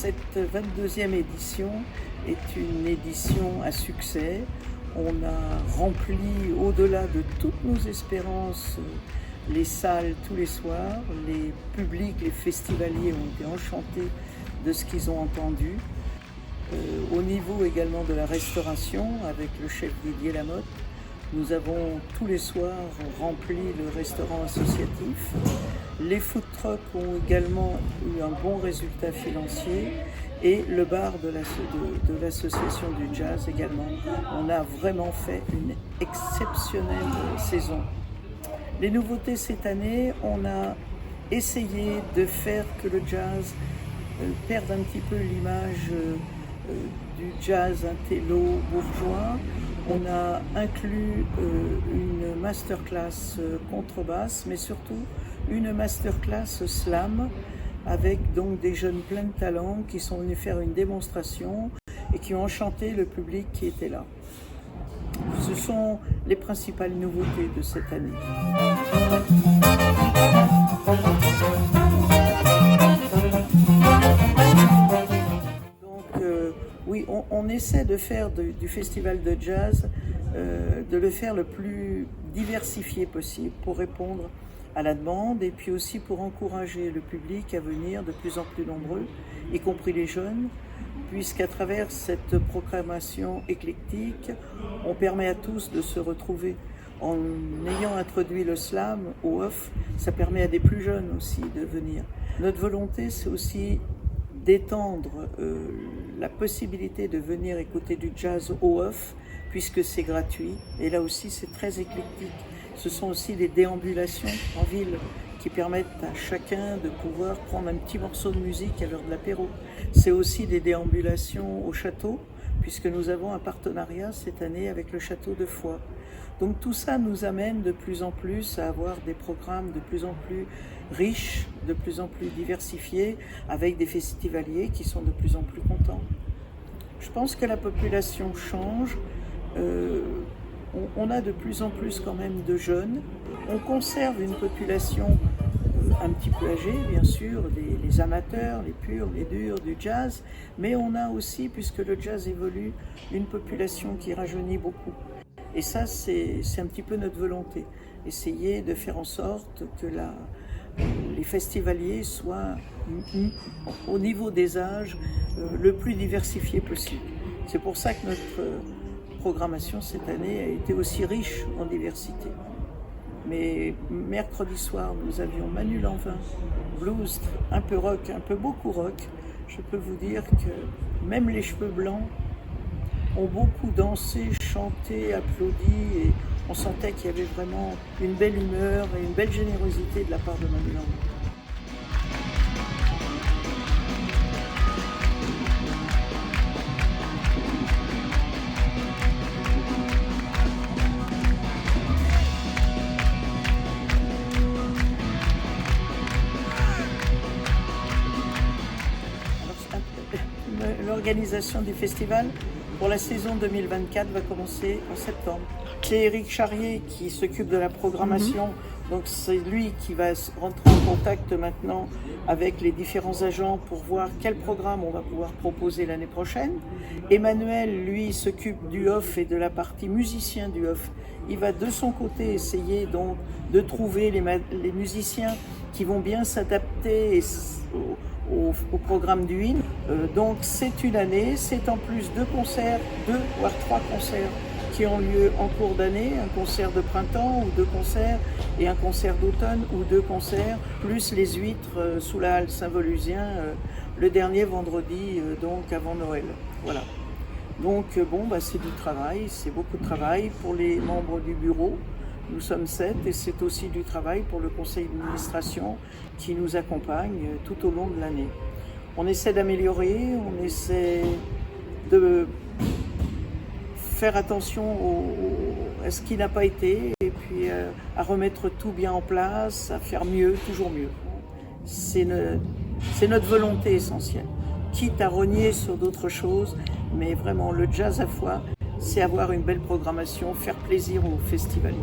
Cette 22e édition est une édition à succès. On a rempli au-delà de toutes nos espérances les salles tous les soirs. Les publics, les festivaliers ont été enchantés de ce qu'ils ont entendu. Au niveau également de la restauration, avec le chef Didier Lamotte, nous avons tous les soirs rempli le restaurant associatif. Les food trucks ont également eu un bon résultat financier et le bar de l'association du jazz également. On a vraiment fait une exceptionnelle saison. Les nouveautés cette année, on a essayé de faire que le jazz perde un petit peu l'image du jazz intello bourgeois. On a inclus une masterclass contrebasse, mais surtout une masterclass slam avec donc des jeunes pleins de talent qui sont venus faire une démonstration et qui ont enchanté le public qui était là. Ce sont les principales nouveautés de cette année. Oui, on essaie de faire du festival de jazz, de le faire le plus diversifié possible pour répondre à la demande et puis aussi pour encourager le public à venir de plus en plus nombreux, y compris les jeunes, puisqu'à travers cette programmation éclectique, on permet à tous de se retrouver. En ayant introduit le slam au off, ça permet à des plus jeunes aussi de venir. Notre volonté, c'est aussi d'étendre la possibilité de venir écouter du jazz au off, puisque c'est gratuit. Et là aussi, c'est très éclectique. Ce sont aussi des déambulations en ville qui permettent à chacun de pouvoir prendre un petit morceau de musique à l'heure de l'apéro. C'est aussi des déambulations au château, puisque nous avons un partenariat cette année avec le château de Foix. Donc tout ça nous amène de plus en plus à avoir des programmes de plus en plus riches, de plus en plus diversifiés, avec des festivaliers qui sont de plus en plus contents. Je pense que la population change. On a de plus en plus quand même de jeunes. On conserve une population un petit peu âgée, bien sûr, les amateurs, les purs, les durs du jazz, mais on a aussi, puisque le jazz évolue, une population qui rajeunit beaucoup. Et ça, c'est un petit peu notre volonté, essayer de faire en sorte que les festivaliers soient, au niveau des âges, le plus diversifié possible. C'est pour ça que notre programmation cette année a été aussi riche en diversité. Mais mercredi soir, nous avions Manu Lanvin, blues, un peu rock, un peu beaucoup rock. Je peux vous dire que même les cheveux blancs ont beaucoup dansé, chanté, applaudi, et on sentait qu'il y avait vraiment une belle humeur et une belle générosité de la part de Manu Lanvin. L'organisation du festival pour la saison 2024 va commencer en septembre. C'est Éric Charrier qui s'occupe de la programmation, donc c'est lui qui va rentrer en contact maintenant avec les différents agents pour voir quel programme on va pouvoir proposer l'année prochaine. Emmanuel, lui, s'occupe du off et de la partie musicien du off. Il va de son côté essayer donc de trouver les musiciens qui vont bien s'adapter au programme du IN. Donc c'est une année, c'est en plus 2 concerts, 2 voire 3 concerts qui ont lieu en cours d'année, un concert de printemps ou 2 concerts et un concert d'automne ou 2 concerts, plus les huîtres sous la halle Saint-Volusien le dernier vendredi donc avant Noël. Voilà. Donc c'est du travail, c'est beaucoup de travail pour les membres du bureau. Nous sommes 7 et c'est aussi du travail pour le conseil d'administration qui nous accompagne tout au long de l'année. On essaie d'améliorer, on essaie de faire attention à ce qui n'a pas été et puis à remettre tout bien en place, à faire mieux, toujours mieux. C'est notre volonté essentielle, quitte à rogner sur d'autres choses, mais vraiment le jazz à Foix, c'est avoir une belle programmation, faire plaisir aux festivaliers.